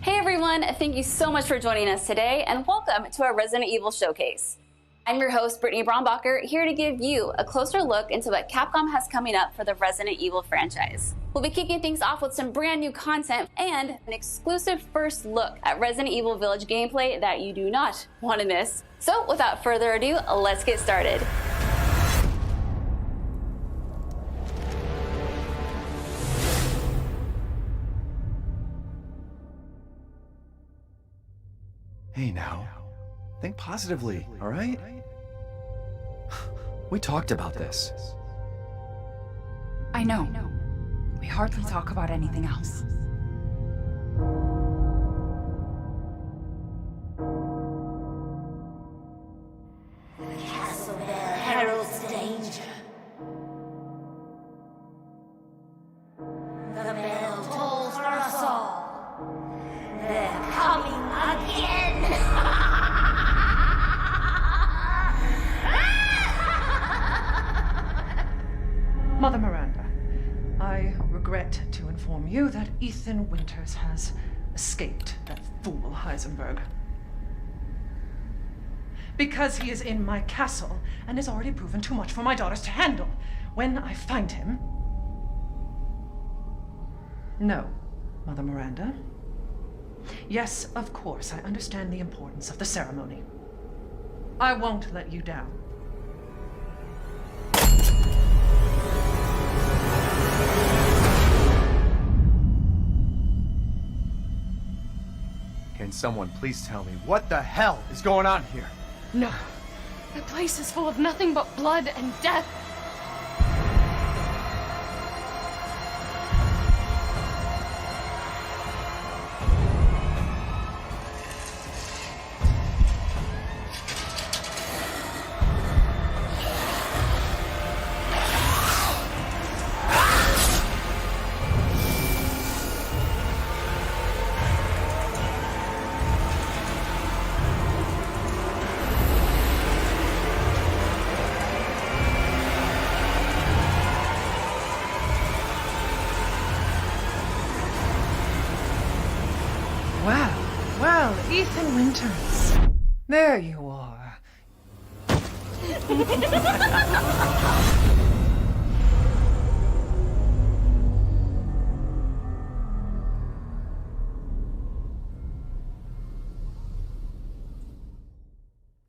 Hey everyone, thank you so much for joining us today and welcome to our Resident Evil Showcase. I'm your host, Brittany Brombacher, here to give you a closer look into what Capcom has coming up for the Resident Evil franchise. We'll be kicking things off with some brand new content and an exclusive first look at Resident Evil Village gameplay that you do not want to miss. So without further ado, let's get started. Hey now, think positively, all right? We talked about this. I know. We hardly talk about anything else. Castle Bell heralds danger. The bell tolls for us all. They're coming again! Mother Miranda, I regret to inform you that Ethan Winters has escaped that fool Heisenberg. Because he is in my castle and has already proven too much for my daughters to handle. When I find him... No, Mother Miranda. Yes, of course, I understand the importance of the ceremony. I won't let you down. Can someone please tell me what the hell is going on here? No. The place is full of nothing but blood and death. Well, Ethan Winters. There you are.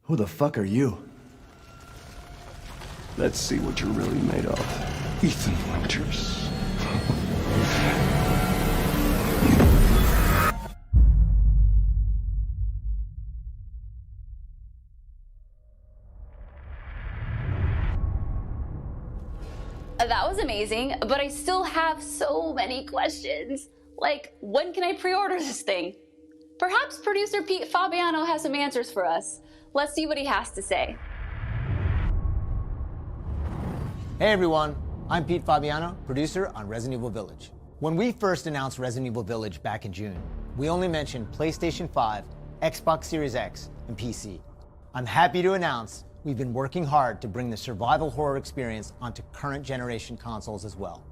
Who the fuck are you? Let's see what you're really made of, Ethan Winters. That was amazing, but I still have so many questions. Like, when can I pre-order this thing? Perhaps producer Pete Fabiano has some answers for us. Let's see what he has to say. Hey everyone, I'm Pete Fabiano, producer on Resident Evil Village. When we first announced Resident Evil Village back in June, we only mentioned PlayStation 5, Xbox Series X, and PC. I'm happy to announce we've been working hard to bring the survival horror experience onto current generation consoles as well.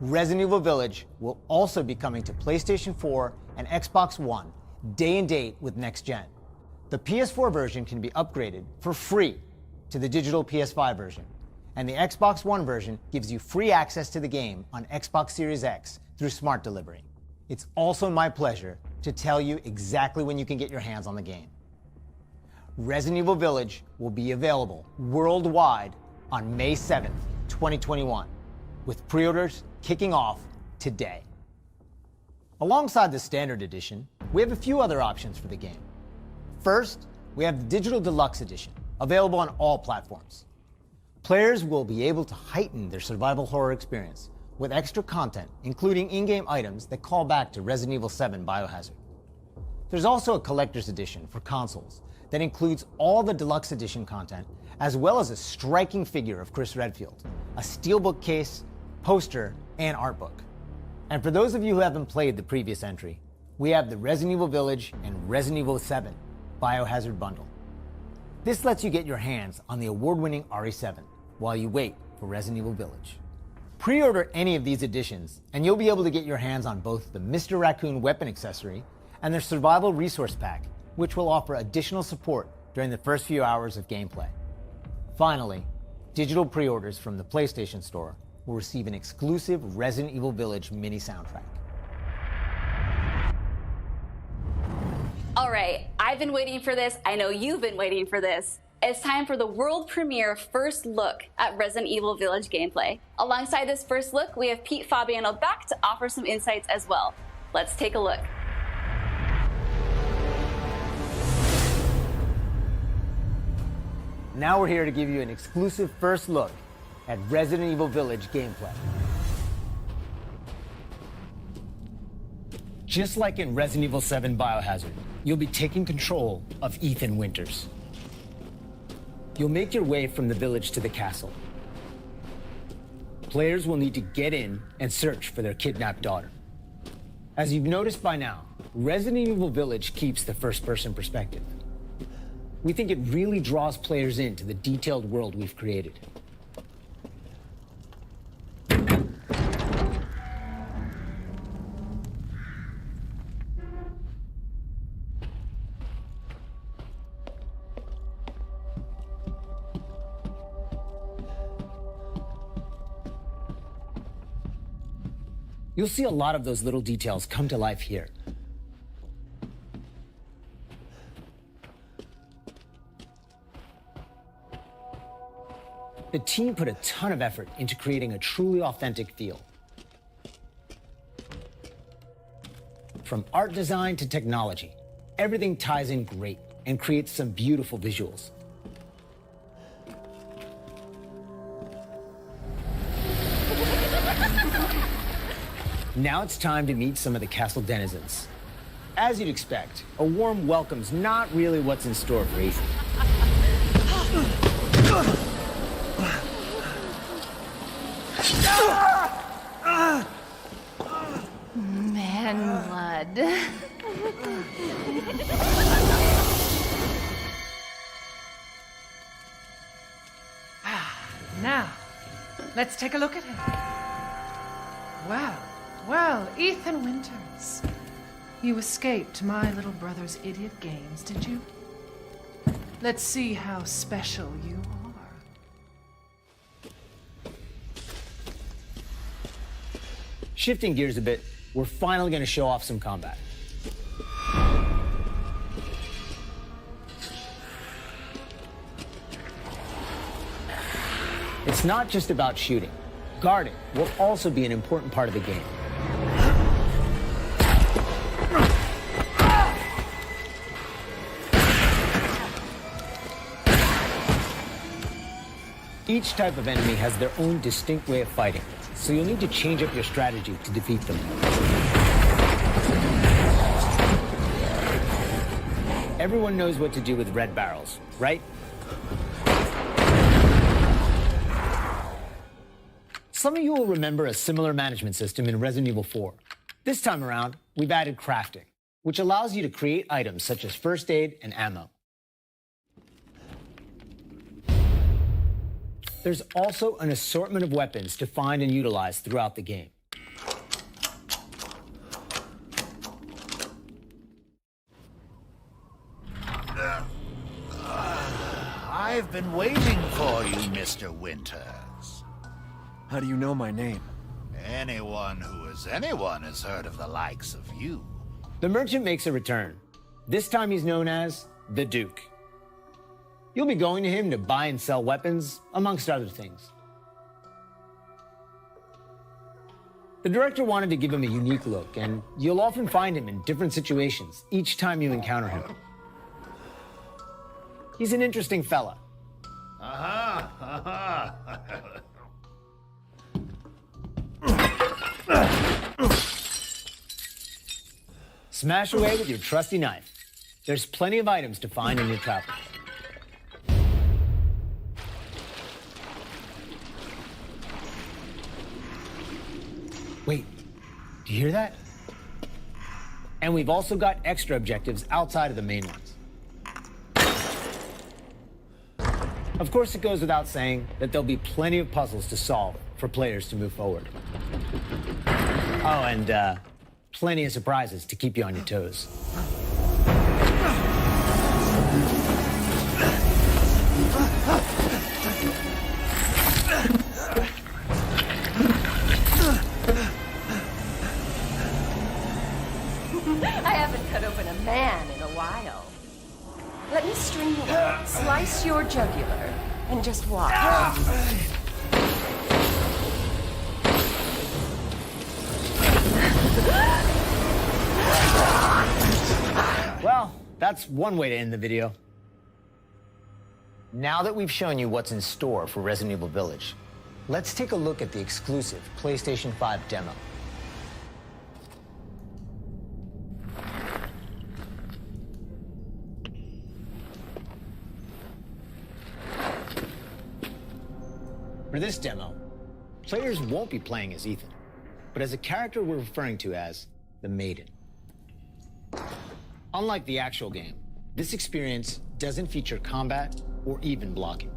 Resident Evil Village will also be coming to PlayStation 4 and Xbox One day and date with next gen. The PS4 version can be upgraded for free to the digital PS5 version, and the Xbox One version gives you free access to the game on Xbox Series X through Smart Delivery. It's also my pleasure to tell you exactly when you can get your hands on the game. Resident Evil Village will be available worldwide on May 7th, 2021, with pre-orders kicking off today. Alongside the Standard Edition, we have a few other options for the game. First, we have the Digital Deluxe Edition, available on all platforms. Players will be able to heighten their survival horror experience with extra content, including in-game items that call back to Resident Evil 7 Biohazard. There's also a Collector's Edition for consoles that includes all the Deluxe Edition content, as well as a striking figure of Chris Redfield, a steelbook case, poster, and art book. And for those of you who haven't played the previous entry, we have the Resident Evil Village and Resident Evil 7 Biohazard bundle. This lets you get your hands on the award-winning RE7 while you wait for Resident Evil Village. Pre-order any of these editions, and you'll be able to get your hands on both the Mr. Raccoon weapon accessory and their survival resource pack, which will offer additional support during the first few hours of gameplay. Finally, digital pre-orders from the PlayStation Store will receive an exclusive Resident Evil Village mini soundtrack. All right, I've been waiting for this. I know you've been waiting for this. It's time for the world premiere first look at Resident Evil Village gameplay. Alongside this first look, we have Pete Fabiano back to offer some insights as well. Let's take a look. Now we're here to give you an exclusive first look at Resident Evil Village gameplay. Just like in Resident Evil 7 Biohazard, you'll be taking control of Ethan Winters. You'll make your way from the village to the castle. Players will need to get in and search for their kidnapped daughter. As you've noticed by now, Resident Evil Village keeps the first-person perspective. We think it really draws players into the detailed world we've created. You'll see a lot of those little details come to life here. The team put a ton of effort into creating a truly authentic feel. From art design to technology, everything ties in great and creates some beautiful visuals. Now it's time to meet some of the castle denizens. As you'd expect, a warm welcome's not really what's in store for Ethan. Man blood. Now, let's take a look at him. Well, Ethan Winters. You escaped my little brother's idiot games, did you? Let's see how special you are. Shifting gears a bit, we're finally going to show off some combat. It's not just about shooting. Guarding will also be an important part of the game. Each type of enemy has their own distinct way of fighting, so you'll need to change up your strategy to defeat them. Everyone knows what to do with red barrels, right? Some of you will remember a similar management system in Resident Evil 4. This time around, we've added crafting, which allows you to create items such as first aid and ammo. There's also an assortment of weapons to find and utilize throughout the game. I've been waiting for you, Mr. Winters. How do you know my name? Anyone who is anyone has heard of the likes of you. The merchant makes a return. This time he's known as the Duke. You'll be going to him to buy and sell weapons, amongst other things. The director wanted to give him a unique look, and you'll often find him in different situations each time you encounter him. He's an interesting fella. Smash away with your trusty knife. There's plenty of items to find in your travels. Wait, do you hear that? And we've also got extra objectives outside of the main ones. Of course, it goes without saying that there'll be plenty of puzzles to solve for players to move forward. Oh, and plenty of surprises to keep you on your toes. I haven't cut open a man in a while. Let me string you up, slice your jugular, and just watch. Well, that's one way to end the video. Now that we've shown you what's in store for Resident Evil Village, let's take a look at the exclusive PlayStation 5 demo. For this demo, players won't be playing as Ethan, but as a character we're referring to as the Maiden. Unlike the actual game, this experience doesn't feature combat or even blocking.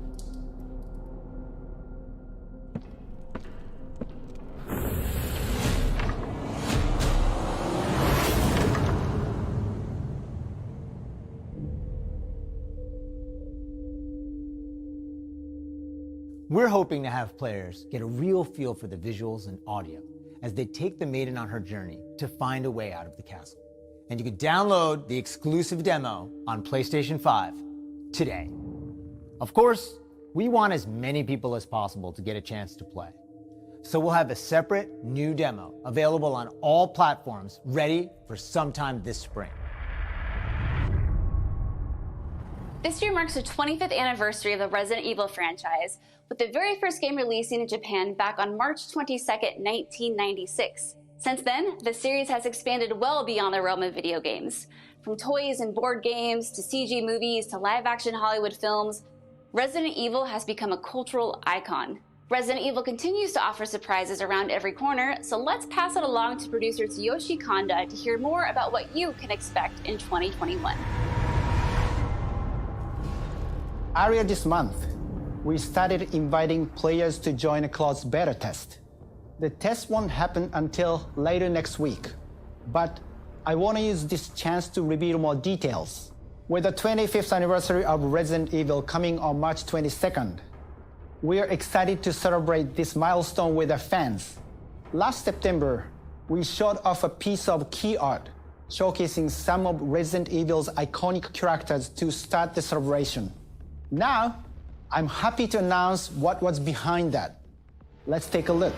We're hoping to have players get a real feel for the visuals and audio as they take the Maiden on her journey to find a way out of the castle. And you can download the exclusive demo on PlayStation 5 today. Of course, we want as many people as possible to get a chance to play. So we'll have a separate new demo available on all platforms ready for sometime this spring. This year marks the 25th anniversary of the Resident Evil franchise, with the very first game releasing in Japan back on March 22nd, 1996. Since then, the series has expanded well beyond the realm of video games. From toys and board games, to CG movies, to live-action Hollywood films, Resident Evil has become a cultural icon. Resident Evil continues to offer surprises around every corner, so let's pass it along to producer Tsuyoshi Kanda to hear more about what you can expect in 2021. Earlier this month, we started inviting players to join a closed beta test. The test won't happen until later next week, but I want to use this chance to reveal more details. With the 25th anniversary of Resident Evil coming on March 22nd, we are excited to celebrate this milestone with our fans. Last September, we showed off a piece of key art showcasing some of Resident Evil's iconic characters to start the celebration. Now, I'm happy to announce what was behind that. Let's take a look.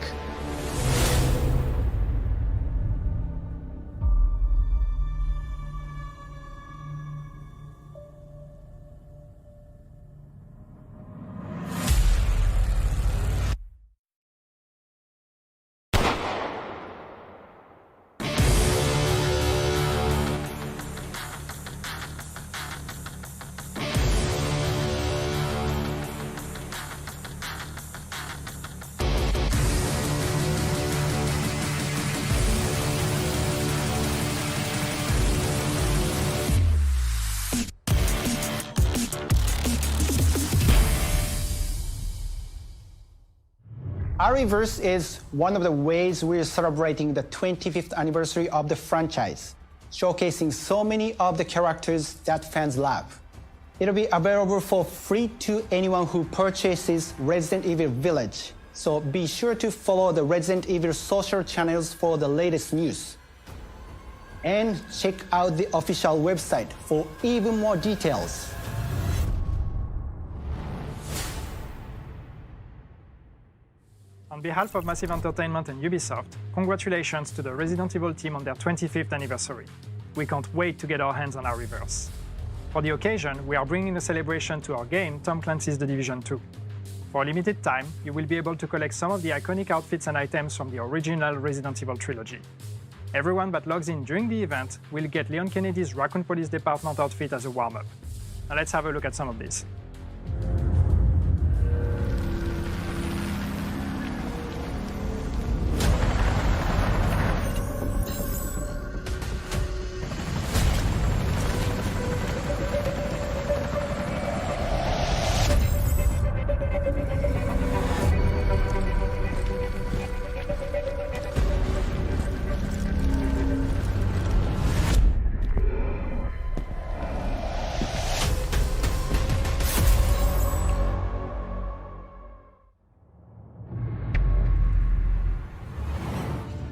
Ariverse is one of the ways we're celebrating the 25th anniversary of the franchise, showcasing so many of the characters that fans love. It'll be available for free to anyone who purchases Resident Evil Village, so be sure to follow the Resident Evil social channels for the latest news. And check out the official website for even more details. On behalf of Massive Entertainment and Ubisoft, congratulations to the Resident Evil team on their 25th anniversary. We can't wait to get our hands on Ariverse. For the occasion, we are bringing a celebration to our game, Tom Clancy's The Division 2. For a limited time, you will be able to collect some of the iconic outfits and items from the original Resident Evil trilogy. Everyone that logs in during the event will get Leon Kennedy's Raccoon Police Department outfit as a warm-up. Now let's have a look at some of these.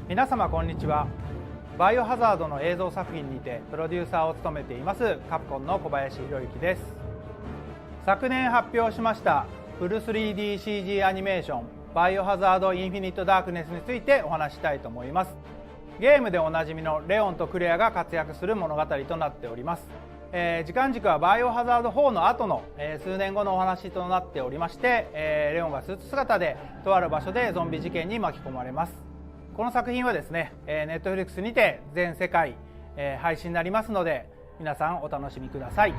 皆様こんにちは。バイオハザードの映像作品にてプロデューサーを務めていますカプコンの小林博之です。昨年発表しましたフル 3DCG アニメーションバイオハザードインフィニットダークネスについてお話したいと思います。ゲームでおなじみのレオンとクレアが活躍する物語となっております。時間軸はバイオハザード4の後の、数年後のお話となっておりまして、レオンがスーツ姿でとある場所でゾンビ事件に巻き込まれます。この作品はですね、Netflix にて全世界、配信になりますので皆さんお楽しみください。